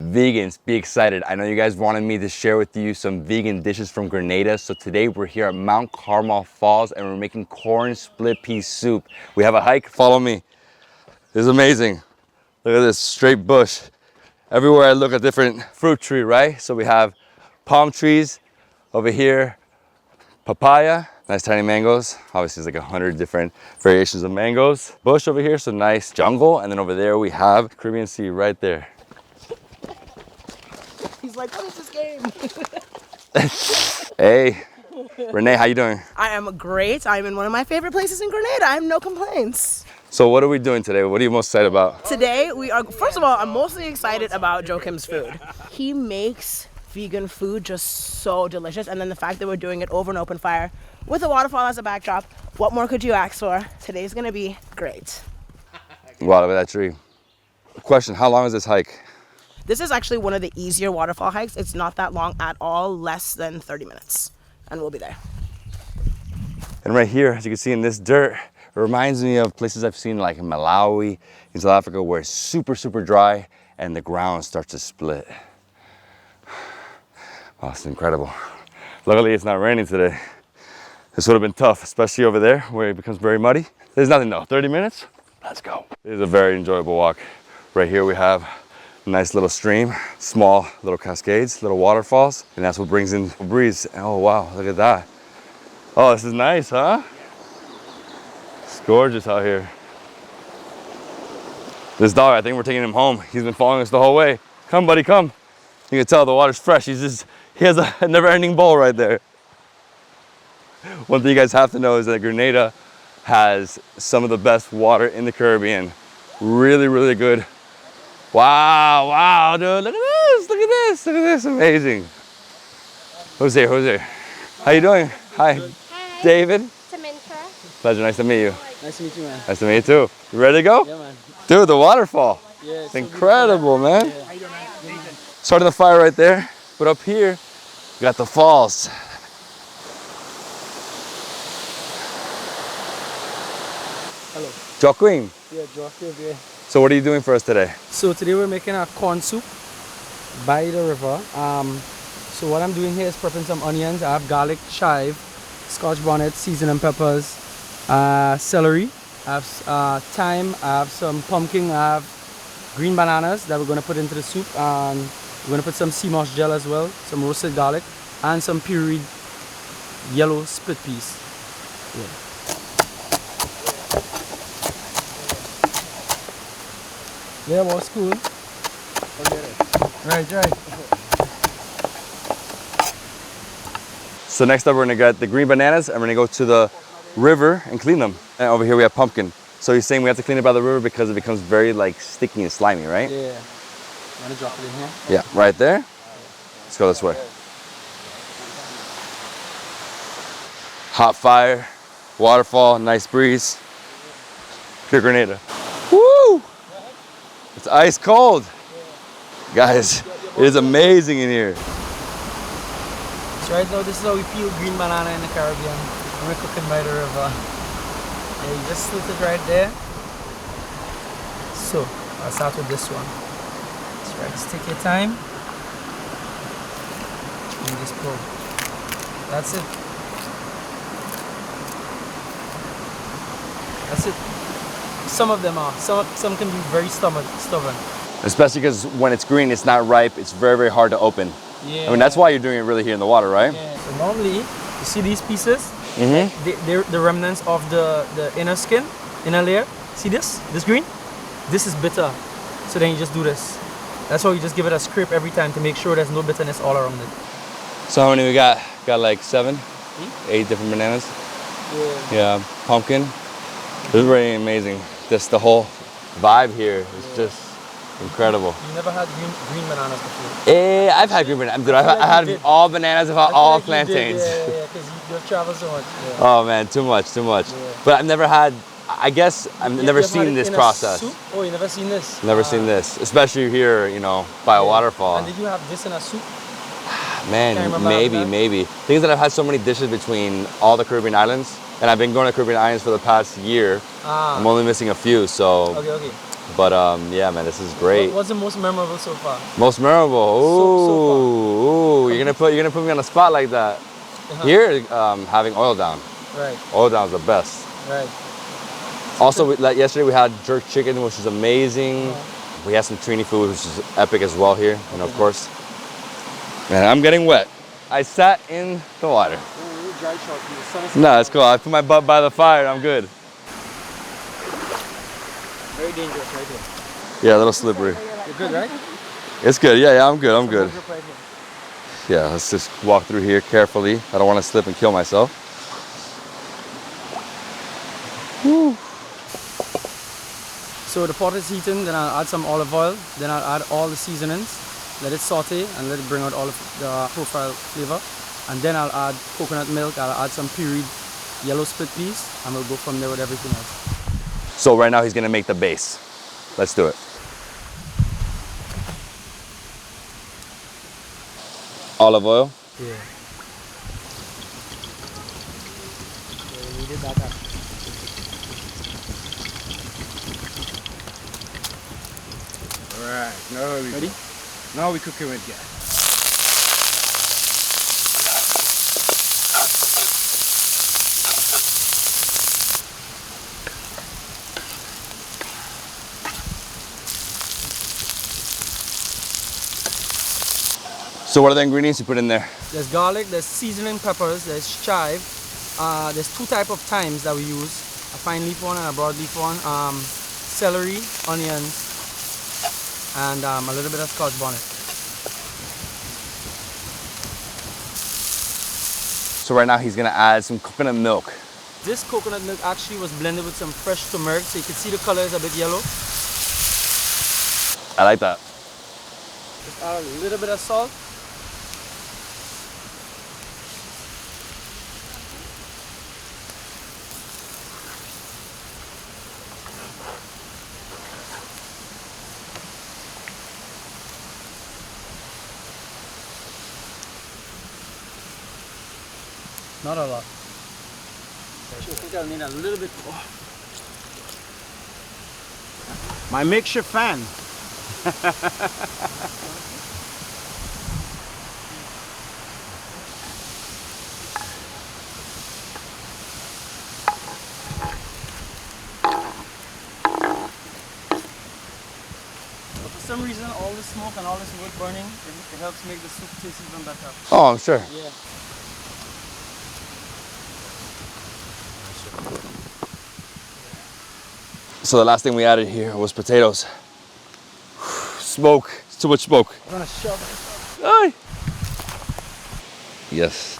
Vegans, be excited. I know you guys wanted me to share with you some vegan dishes from Grenada. So today we're here at Mount Carmel Falls and we're making corn split pea soup. We have a hike, follow me. This is amazing. Look at this straight bush. Everywhere I look, a different fruit tree, right? So we have palm trees over here, papaya, nice tiny mangoes. Obviously there's like 100 different variations of mangoes. Bush over here, so nice jungle. And then over there we have Caribbean Sea right there. He's like, what is this game? Hey, Renee, how you doing? I am great. I'm in one of my favorite places in Grenada. I have no complaints. So what are we doing today? What are you most excited about? Today we are, first of all, I'm mostly excited about Joakim's food. He makes vegan food just so delicious. And then the fact that we're doing it over an open fire with a waterfall as a backdrop, what more could you ask for? Today's gonna be great. Wow, look at that tree. Question, how long is this hike? This is actually one of the easier waterfall hikes. It's not that long at all, less than 30 minutes. And we'll be there. And right here, as you can see in this dirt, it reminds me of places I've seen like in Malawi, in South Africa, where it's super, super dry and the ground starts to split. Wow, it's incredible. Luckily, it's not raining today. This would have been tough, especially over there where it becomes very muddy. There's nothing though, 30 minutes, let's go. It is a very enjoyable walk. Right here we have a nice little stream, small little cascades, little waterfalls, and that's what brings in the breeze. Oh wow, look at that. Oh, this is nice, huh? It's gorgeous out here. This dog, I think we're taking him home. He's been following us the whole way. Come, buddy, come. You can tell the water's fresh. He has a never-ending bowl right there. One thing you guys have to know is that Grenada has some of the best water in the Caribbean. Really, really good. Wow, wow, dude, look at this, look at this, look at this, amazing. Who's here, who's here? How you doing? Hi. Hi. David? Samantha. Pleasure, nice to meet you. Nice to meet you, man. Nice to meet you too. You ready to go? Yeah, man. Dude, the waterfall. Yeah, it's incredible, man. Yeah. How you doing, man? Starting the fire right there, but up here, we got the falls. Hello. Joakim. Yeah, Joakim, yeah. So what are you doing for us today? So today we're making a corn soup by the river. So what I'm doing here is prepping some onions. I have garlic, chive, scotch bonnet, seasoning peppers, celery. I have thyme. I have some pumpkin. I have green bananas that we're going to put into the soup. And we're going to put some sea moss gel as well, some roasted garlic, and some pureed yellow split peas. Yeah. Yeah, was cool. Right. So next up we're gonna get the green bananas and we're gonna go to the river and clean them. And over here we have pumpkin. So you're saying we have to clean it by the river because it becomes very like sticky and slimy, right? Yeah. You wanna drop it in here? Yeah, right there. Let's go this way. Hot fire, waterfall, nice breeze. Good Grenada. Woo! It's ice cold. Guys, it is amazing in here. So right now, this is how we peel green banana in the Caribbean. We're cooking by the river. Yeah, you just slit it right there. So, I'll start with this one. That's right, just take your time. And just pull. That's it. That's it. Some of them are. Some can be very stubborn. Especially because when it's green, it's not ripe. It's very, very hard to open. Yeah. I mean, that's why you're doing it really here in the water, right? Yeah. So normally, you see these pieces? Mm-hmm. They're the remnants of the inner skin, inner layer. See this? This green? This is bitter. So then you just do this. That's why you just give it a scrape every time to make sure there's no bitterness all around it. So how many we got? Got like 7, 8 different bananas. Yeah, pumpkin. This is really amazing. Just the whole vibe here is just incredible. You never had green bananas before? I've had green bananas. Dude, I had all bananas, I've had all plantains. Yeah, because you've traveled so much. Yeah. Oh man, too much. Yeah. But I've never had, I guess I've never seen this process. Soup? Oh, you never seen this? Never seen this, especially here, you know, by a waterfall. And did you have this in a soup? Man, maybe. Things that I've had so many dishes between all the Caribbean islands, and I've been going to Caribbean islands for the past year. I'm only missing a few, so. Okay. But yeah, man, this is great. What's the most memorable so far? Most memorable. Ooh, So you're gonna put me on a spot like that. Here, having oil down. Right, Oil down is the best. right. Also, like yesterday we had jerk chicken, which is amazing. We had some Trini food, which is epic as well here, and of course. Man, I'm getting wet. I sat in the water. No, it's cool. I put my butt by the fire. I'm good. Very dangerous right here. Yeah, a little slippery. You're good, right? It's good. Yeah, I'm good. I'm good. Yeah, let's just walk through here carefully. I don't want to slip and kill myself. Woo. So the pot is heating, then I'll add some olive oil, then I'll add all the seasonings, let it saute and let it bring out all of the profile flavor. And then I'll add coconut milk, I'll add some pureed yellow split peas, and we'll go from there with everything else. So right now he's gonna make the base. Let's do it. Olive oil. Yeah. We needed that. Alright, now we cook it with gas. So what are the ingredients you put in there? There's garlic, there's seasoning peppers, there's chive. There's two types of thymes that we use, a fine leaf one and a broad leaf one. Celery, onions, and a little bit of scotch bonnet. So right now he's gonna add some coconut milk. This coconut milk actually was blended with some fresh turmeric, so you can see the color is a bit yellow. I like that. Just add a little bit of salt. Not a lot. I think I'll need a little bit more. My makeshift fan. But for some reason, all this smoke and all this wood burning, it helps make the soup taste even better. Oh, I'm sure. Yeah. So the last thing we added here was potatoes. Smoke. It's too much smoke. I'm gonna shove this up. Aye. Yes.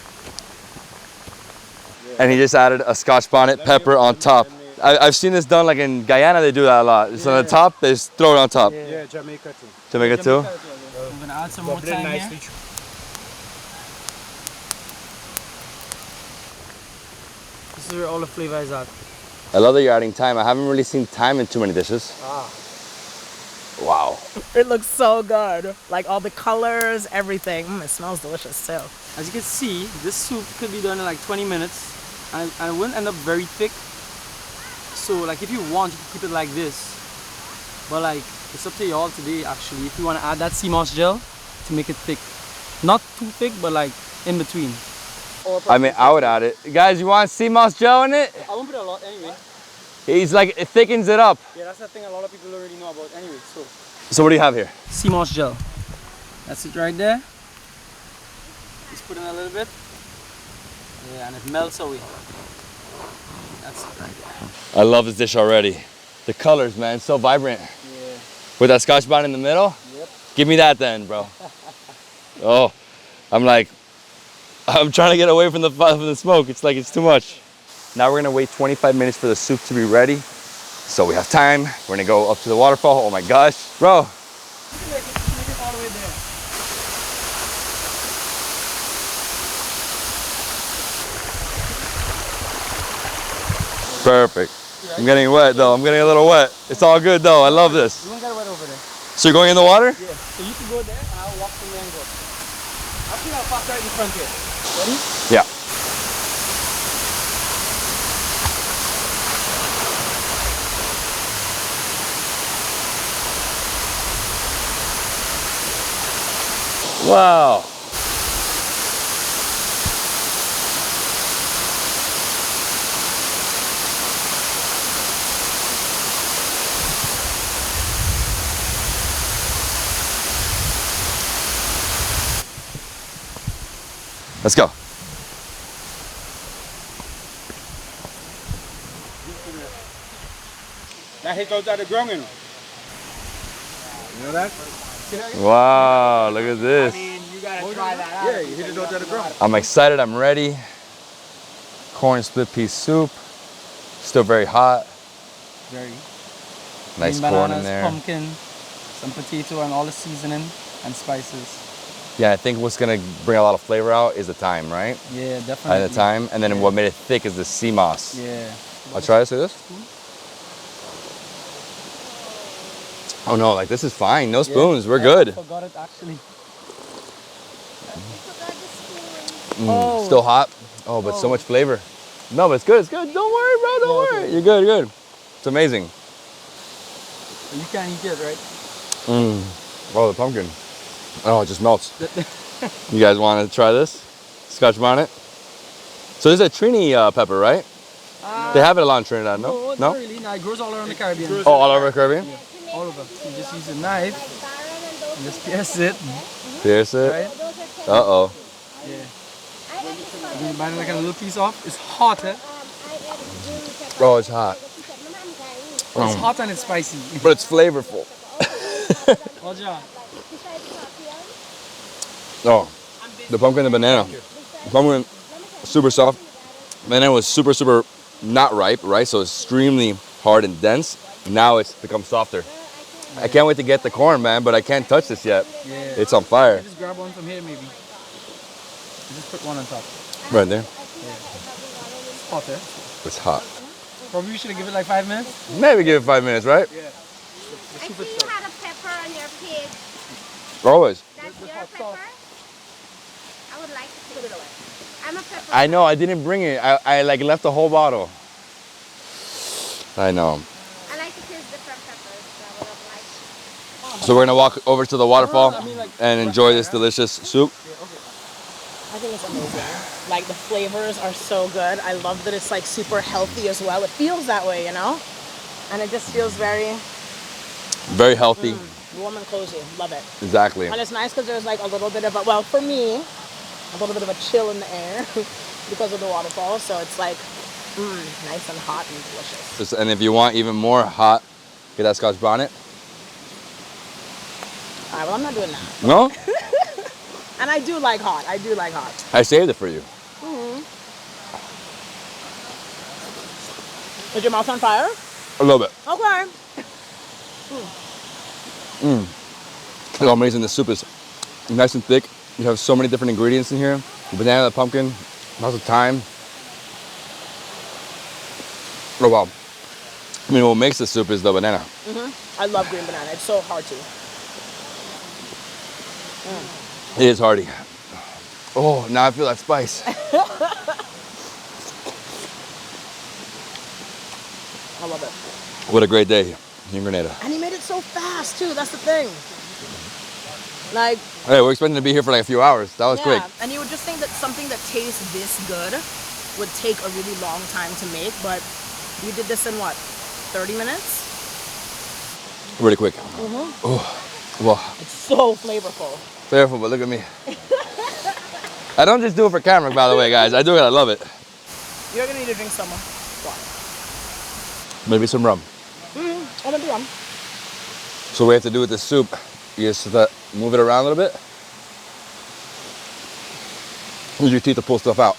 And he just added a scotch bonnet pepper on top. I've seen this done like in Guyana, they do that a lot. It's on the top, they just throw it on top. Yeah, Jamaica too. Jamaica too? I'm gonna add some more thyme here. This is where all the flavor is at. I love that you're adding thyme. I haven't really seen thyme in too many dishes. Wow. It looks so good. Like all the colors, everything. It smells delicious too. As you can see, this soup could be done in like 20 minutes and it wouldn't end up very thick. So like if you want, you can keep it like this. But like, it's up to y'all today actually. If you want to add that sea moss gel to make it thick. Not too thick, but like in between. I mean, I would add it. Guys, you want sea moss gel in it? I won't put a lot anyway. He's like, it thickens it up. Yeah, that's the thing a lot of people already know about anyway. So what do you have here? Sea moss gel. That's it right there. Just put in a little bit. Yeah, and it melts away. That's it right there. I love this dish already. The colors, man, so vibrant. Yeah. With that scotch bonnet in the middle? Yep. Give me that then, bro. Oh, I'm trying to get away from the smoke. It's like, it's too much. Now we're gonna wait 25 minutes for the soup to be ready. So we have time. We're gonna go up to the waterfall. Oh my gosh. Bro. Make it all the way there. Perfect. I'm getting wet though. I'm getting a little wet. It's all good though. I love this. You won't get wet over there. So you're going in the water? Yeah. So you can go there and I'll walk from there and go. Actually, I'll park right in front here. Ready? Yeah. Wow. Let's go. That hit out of the ground, you know. You know that? Wow, look at this. You gotta try that out. Yeah, you hit it out of the ground. I'm excited, I'm ready. Corn split pea soup. Still very hot. Very. Nice Green corn in bananas, there. pumpkin, some potato, and all the seasoning and spices. Yeah, I think what's gonna bring a lot of flavor out is the thyme, right? Yeah, definitely. And the thyme, and then Yeah. what made it thick is the sea moss. Yeah. I'll try this with this. Oh no, like this is fine. No spoons, we're I good. forgot it actually. Mm, still hot. Oh, but so much flavor. No, but it's good, it's good. Don't worry, bro, don't worry. okay. You're good, you're good. It's amazing. You can't eat it, right? Mm. Oh, the pumpkin. Oh, it just melts. You guys want to try this? Scotch bonnet? So this is a Trini pepper, right? They have it a lot in Trinidad, no? Not really. No, it grows all around the Caribbean. Oh, all over the Caribbean? Yeah, all over. You just use a knife and just pierce it, Pierce it. right? Uh-oh. Yeah. You bite it like a little piece off. It's hotter. Oh, it's hot. It's hot and it's spicy. But it's flavorful. Roger. Oh, the pumpkin and banana. The pumpkin, super soft. Banana was super, super not ripe, right? So it's extremely hard and dense. Now it's become softer. I can't wait to get the corn, man, but I can't touch this yet. Yeah. It's on fire. Just grab one from here, maybe. Just put one on top. Right there. It's hot, eh? It's hot. Probably we should give it like 5 minutes. Maybe give it 5 minutes, right? Yeah. I see you had a pepper on your pig. Always. That's your pepper? I would like to put it away. I'm a pepper. I know, I didn't bring it. I like left the whole bottle. I know. I like to taste different peppers. So I would have liked. So we're gonna walk over to the waterfall and enjoy this delicious soup. I think it's amazing. Like the flavors are so good. I love that it's like super healthy as well. It feels that way, you know? And it just feels very Very healthy. warm and cozy. Love it. Exactly. And it's nice because there's like a little bit of a, well, for me, a little bit of a chill in the air because of the waterfall. So it's like nice and hot and delicious. And if you want even more hot, get that Scotch bonnet. All right, well, I'm not doing that. No? And I do like hot. I do like hot. I saved it for you. Is your mouth on fire? A little bit. Okay. It's amazing. The soup is nice and thick. You have so many different ingredients in here. The banana, the pumpkin, lots of thyme. Oh wow. I mean, what makes the soup is the banana. I love green banana. It's so hearty. It is hearty. Oh, now I feel that spice. I love it. What a great day in Grenada. And he made it so fast too. That's the thing. Like, Hey, we're expecting to be here for like a few hours. That was quick. And you would just think that something that tastes this good would take a really long time to make, but we did this in what, 30 minutes? Really quick. Oh, wow. It's so flavorful. Careful, but look at me. I don't just do it for camera, by the way, guys. I do it. I love it. You're gonna need to drink some water. Maybe some rum. I'm gonna do one. So what we have to do with this soup is to move it around a little bit. Use your teeth to pull stuff out.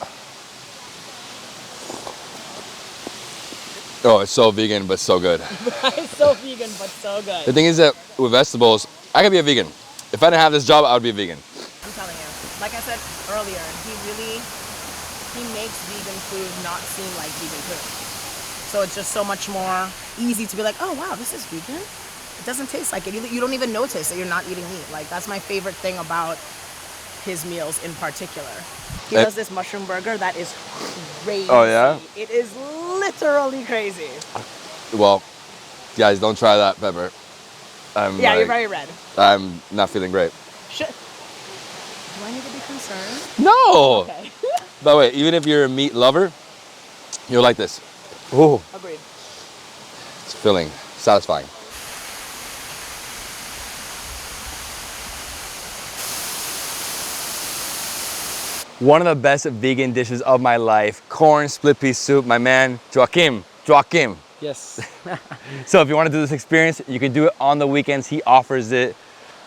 Oh, it's so vegan, but so good. It's so vegan, but so good. The thing is that with vegetables, I could be a vegan. If I didn't have this job, I would be a vegan. I'm telling you, like I said earlier, he makes vegan food not seem like vegan food. So it's just so much more easy to be like, oh wow, this is vegan. It doesn't taste like it. You don't even notice that you're not eating meat. Like that's my favorite thing about his meals in particular. He does this mushroom burger that is crazy. Oh yeah? It is literally crazy. Well, guys, don't try that pepper. Yeah, you're very red. I'm not feeling great. Do I need to be concerned? No! Okay. By the way, even if you're a meat lover, you'll like this. Oh, Agreed. it's filling, satisfying. One of the best vegan dishes of my life, corn split pea soup. My man, Joakim. Yes. So if you want to do this experience, you can do it on the weekends. He offers it.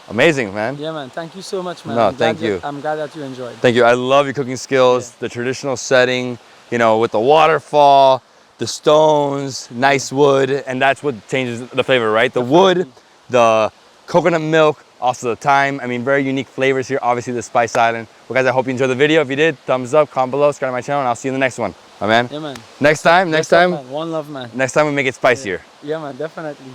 Amazing, man. Yeah, man. Thank you so much, man. No, I'm glad thank you. I'm glad that you enjoyed. Thank you. I love your cooking skills, the traditional setting, you know, with the waterfall, the stones, nice wood, and that's what changes the flavor, right? The wood, the coconut milk, also the thyme. I mean, very unique flavors here. Obviously, the Spice Island. Well, guys, I hope you enjoyed the video. If you did, thumbs up, comment below, subscribe to my channel, and I'll see you in the next one. My man. Yeah, man. Next time, Man. One love, man. next time we make it spicier. Yeah, man. Definitely.